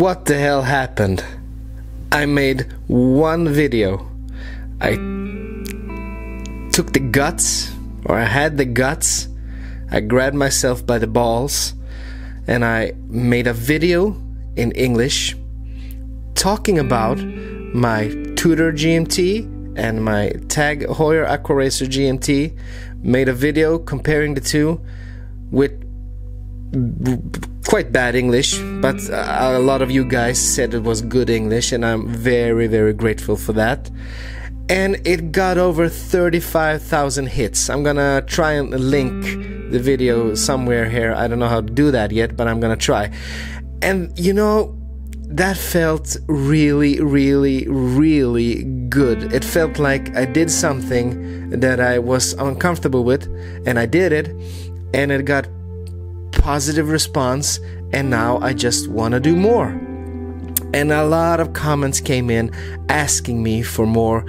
What the hell happened? I made one video. I took the guts, or I had the guts. I grabbed myself by the balls and I made a video in English talking about my Tudor GMT and my Tag Heuer Aquaracer GMT. Made a video comparing the two with quite bad English, but a lot of you guys said it was good English, and I'm very, very grateful for that. And it got over 35,000 hits. I'm gonna try and link the video somewhere here. I don't know how to do that yet, but I'm gonna try. And you know, that felt really, really, really good. It felt like I did something that I was uncomfortable with, and I did it, and it got positive response, and now I just want to do more. And a lot of comments came in asking me for more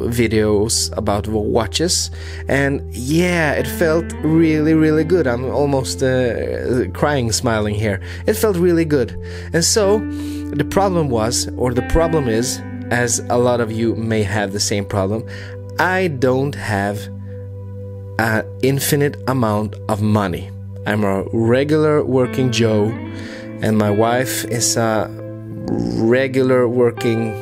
videos about watches, and yeah, it felt really, really good. I'm almost crying, smiling here. It felt really good. And so the problem was, or the problem is, as a lot of you may have the same problem, I don't have an infinite amount of money. I'm a regular working Joe, and my wife is a regular working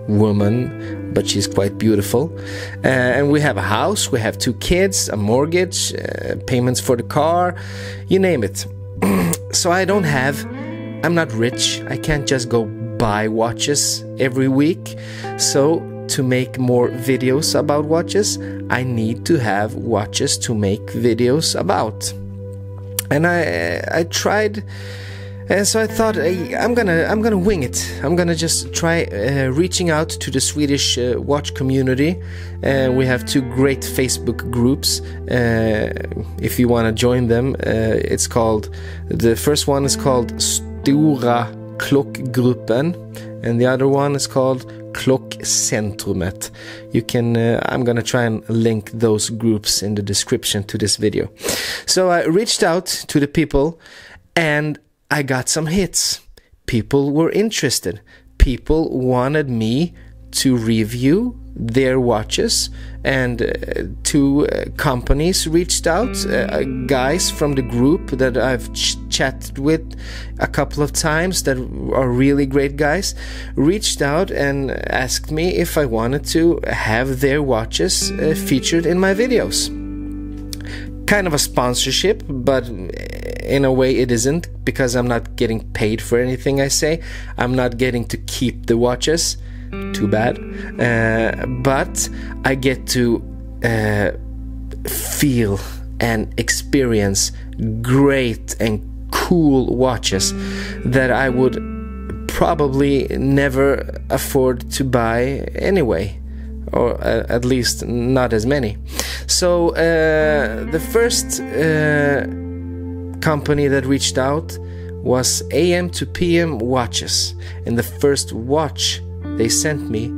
woman, but she's quite beautiful. And we have a house, we have 2 kids, a mortgage, payments for the car, you name it. So I'm not rich. I can't just go buy watches every week. So to make more videos about watches, I need to have watches to make videos about. And I tried, and so I thought I'm gonna wing it. I'm gonna just try reaching out to the Swedish watch community. We have 2 great Facebook groups. If you want to join them, it's called, the first one is called Stora Klockgruppen, and the other one is called Klockcentrumet. You can I'm gonna try and link those groups in the description to this video. So I reached out to the people and I got some hits. People were interested. People wanted me to review their watches, and 2 companies reached out. Guys from the group that I've chatted with a couple of times that are really great guys reached out and asked me if I wanted to have their watches featured in my videos. Kind of a sponsorship, but in a way it isn't, because I'm not getting paid for anything I say. I'm not getting to keep the watches. Too bad. But I get to feel and experience great and cool watches that I would probably never afford to buy anyway, or at least not as many. So the first company that reached out was Am2Pm Watches, and the first watch they sent me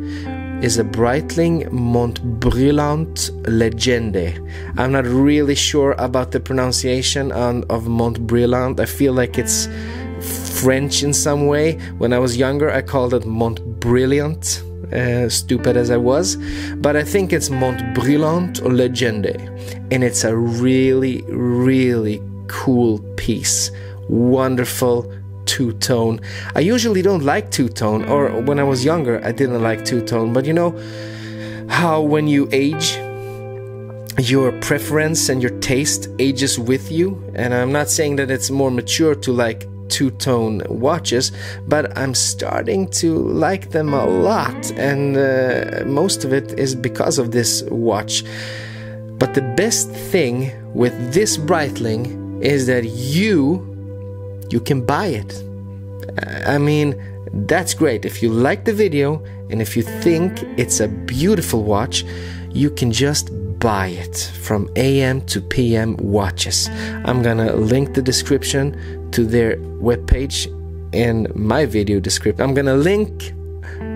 is a Breitling Montbrillant Legende. I'm not really sure about the pronunciation of Montbrillant. I feel like it's French in some way. When I was younger, I called it Montbrillant, stupid as I was, but I think it's Montbrillant Legende, and it's a really, really cool piece. Wonderful two-tone. I usually don't like two-tone, or when I was younger I didn't like two-tone, but you know how when you age, your preference and your taste ages with you. And I'm not saying that it's more mature to like two-tone watches, but I'm starting to like them a lot, and most of it is because of this watch. But the best thing with this Breitling is that you can buy it. I mean, that's great. If you like the video and if you think it's a beautiful watch, you can just buy it from Am2Pm Watches. I'm gonna link the description to their webpage in my video description. I'm gonna link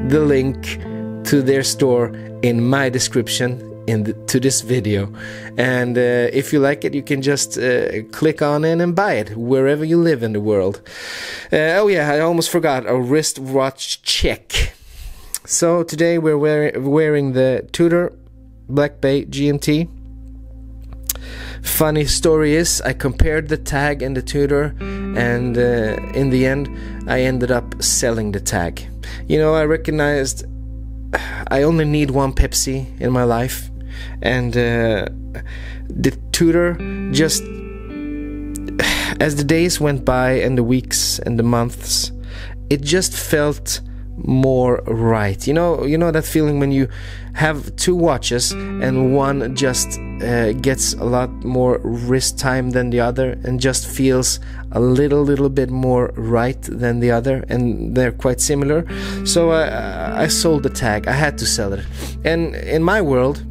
the link to their store in my description to this video. And if you like it, you can just click on in and buy it wherever you live in the world. Oh yeah, I almost forgot, a wristwatch check. So today we're wearing the Tudor Black Bay Gmt. Funny story is, I compared the tag and the Tudor, and in the end I ended up selling the tag. You know, I recognized I only need one Pepsi in my life, and the Tudor, just as the days went by and the weeks and the months, it just felt more right. You know that feeling when you have two watches and one just gets a lot more wrist time than the other, and just feels a little bit more right than the other, and they're quite similar. So I sold the tag. I had to sell it. And in my world,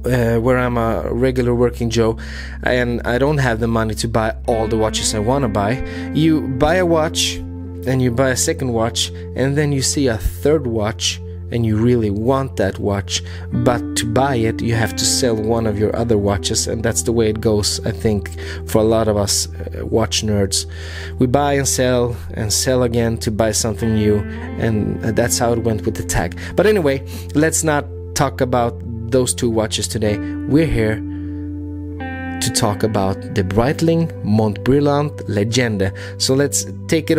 where I'm a regular working Joe and I don't have the money to buy all the watches I want to buy, you buy a watch and you buy a second watch, and then you see a third watch and you really want that watch, but to buy it you have to sell one of your other watches. And that's the way it goes, I think, for a lot of us watch nerds. We buy and sell again to buy something new, and that's how it went with the tag. But anyway, let's not talk about those two watches today. We're here to talk about the Breitling Montbrillant Legende. So let's take it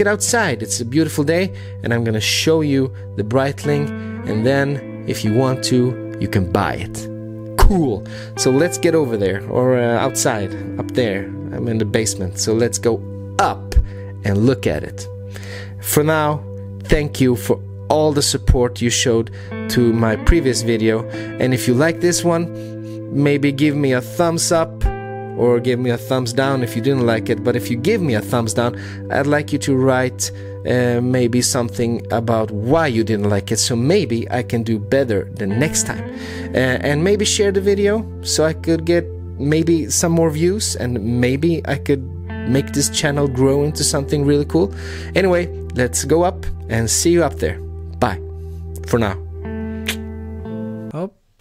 outside. It's a beautiful day, and I'm gonna show you the Breitling, and then if you want to, you can buy it. Cool. So let's get over there, or outside, up there. I'm in the basement, so let's go up and look at it. For now, thank you for all the support you showed to my previous video, and if you like this one, maybe give me a thumbs up or give me a thumbs down if you didn't like it. But if you give me a thumbs down, I'd like you to write maybe something about why you didn't like it, so maybe I can do better the next time. And maybe share the video so I could get maybe some more views, and maybe I could make this channel grow into something really cool. Anyway, let's go up and see you up there. Bye for now.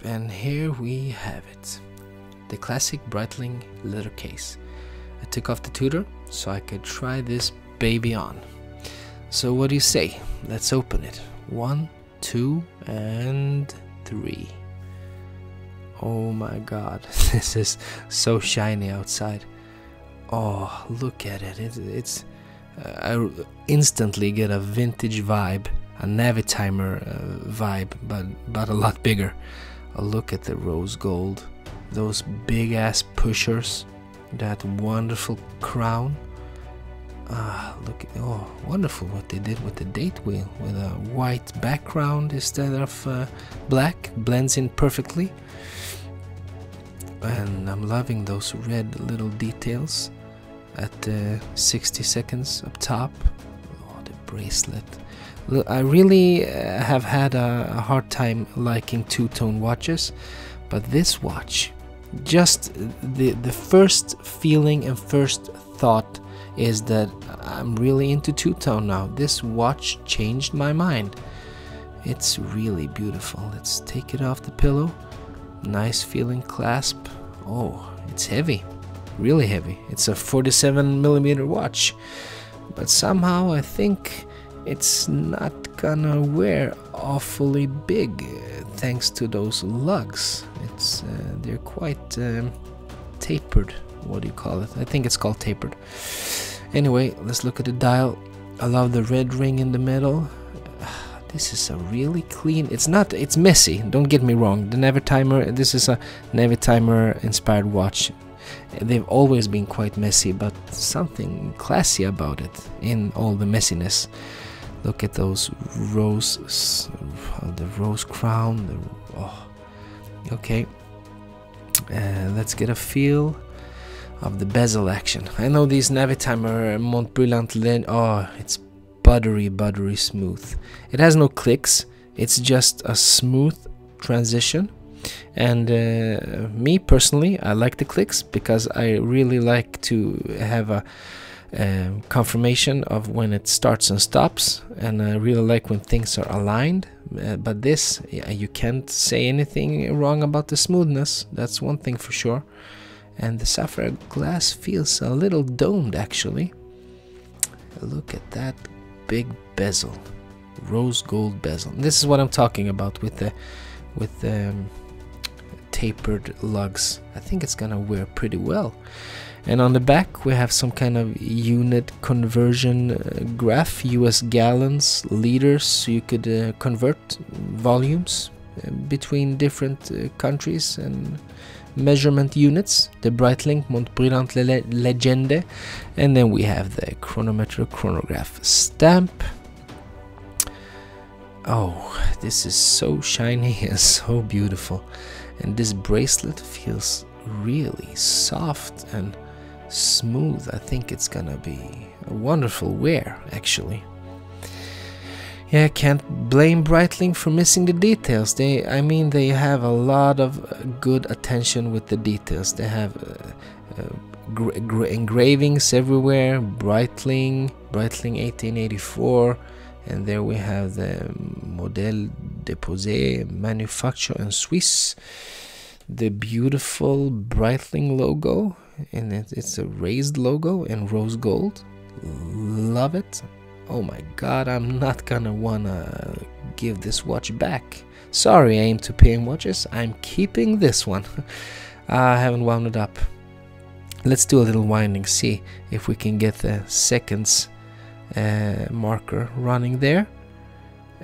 And here we have it, the classic Breitling leather case. I took off the Tudor so I could try this baby on. So what do you say? Let's open it. 1, 2, and 3. Oh my god, this is so shiny outside. Oh, look at it. I instantly get a vintage vibe, a Navitimer vibe, but a lot bigger. Look at the rose gold, those big ass pushers, that wonderful crown. Look, oh, wonderful what they did with the date wheel, with a white background instead of black, blends in perfectly. And I'm loving those red little details at 60 seconds up top. Oh, the bracelet. Look, I really have had a hard time liking two-tone watches, but this watch, just the first feeling and first thought is that I'm really into two-tone now. This watch changed my mind. It's really beautiful. Let's take it off the pillow. Nice feeling clasp. Oh, it's heavy, really heavy. It's a 47mm watch, but somehow I think it's not gonna wear awfully big thanks to those lugs. They're quite tapered. What do you call it? I think it's called tapered. Anyway, let's look at the dial. I love the red ring in the middle. This is a really clean. It's messy, don't get me wrong. The Navitimer, this is a Navitimer inspired watch. They've always been quite messy, but something classy about it in all the messiness. Look at those roses, the rose crown. Okay. Let's get a feel of the bezel action. I know these Navitimer Montbrillant Legende. Oh, it's buttery smooth. It has no clicks. It's just a smooth transition. And me personally, I like the clicks because I really like to have confirmation of when it starts and stops, and I really like when things are aligned. But this, you can't say anything wrong about the smoothness, that's one thing for sure. And the sapphire glass feels a little domed actually. Look at that big bezel, rose gold bezel. This is what I'm talking about with the tapered lugs. I think it's gonna wear pretty well. And on the back we have some kind of unit conversion graph, US gallons, liters, so you could convert volumes between different countries and measurement units. The Breitling Montbrillant Legende, and then we have the chronometer chronograph stamp. Oh, this is so shiny and so beautiful, and this bracelet feels really soft and smooth. I think it's gonna be a wonderful wear actually. Yeah, I can't blame Breitling for missing the details. They have a lot of good attention with the details. They have engravings everywhere. Breitling 1884, and there we have the Modèle déposé, manufactured in Swiss. The beautiful Breitling logo, and it's a raised logo in rose gold. Love it. Oh my god, I'm not gonna wanna give this watch back. Sorry, Am2Pm Watches, I'm keeping this one. I haven't wound it up. Let's do a little winding, see if we can get the seconds marker running there.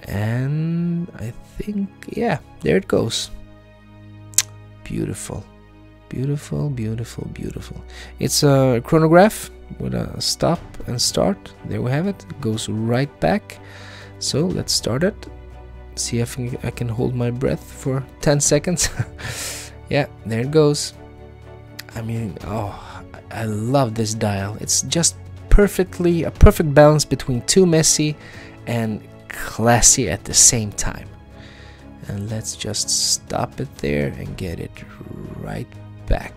And I think, yeah, there it goes. Beautiful, beautiful, beautiful, beautiful. It's a chronograph with a stop and start. There we have it. It goes right back. So let's start it. See if I can hold my breath for 10 seconds. Yeah, there it goes. I mean, oh, I love this dial. It's just a perfect balance between too messy and classy at the same time. And let's just stop it there and get it right back.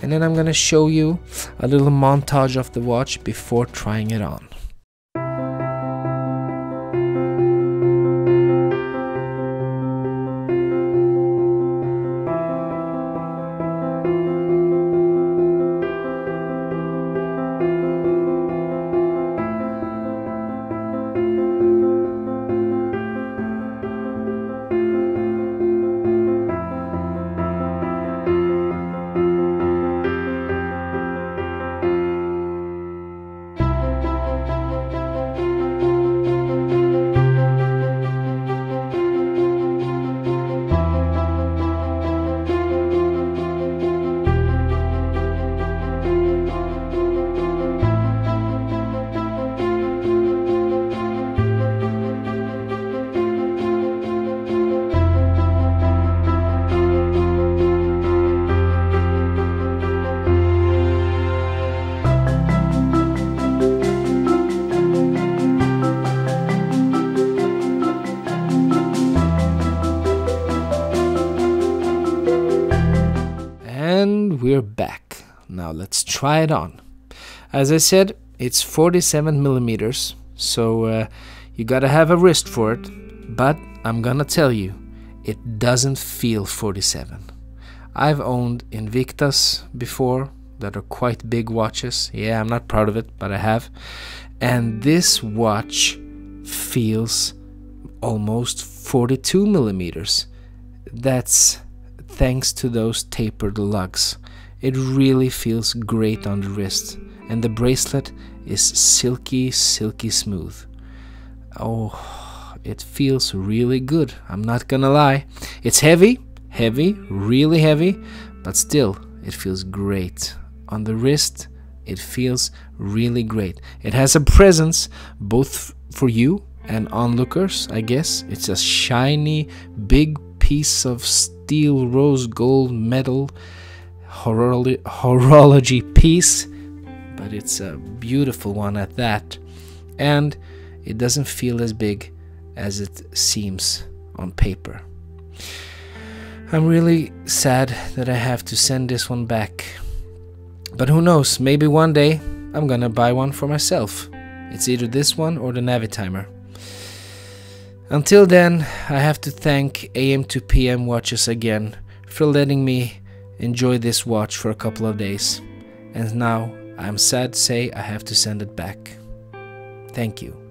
And then I'm gonna show you a little montage of the watch before trying it on. We're back. Now let's try it on. As I said, it's 47 millimeters, so you gotta have a wrist for it, but I'm gonna tell you, it doesn't feel 47. I've owned Invictas before that are quite big watches. Yeah, I'm not proud of it, but I have. And this watch feels almost 42 millimeters. That's thanks to those tapered lugs. It really feels great on the wrist, and the bracelet is silky, silky smooth. Oh, it feels really good, I'm not gonna lie. It's heavy, really heavy, but still, it feels great. On the wrist, it feels really great. It has a presence both for you and onlookers, I guess. It's a shiny, big piece of steel rose gold metal horology piece, but it's a beautiful one at that, and it doesn't feel as big as it seems on paper. I'm really sad that I have to send this one back, but who knows, maybe one day I'm gonna buy one for myself. It's either this one or the Navitimer. Until then, I have to thank Am2Pm Watches again for letting me enjoy this watch for a couple of days. And now I'm sad to say I have to send it back. Thank you.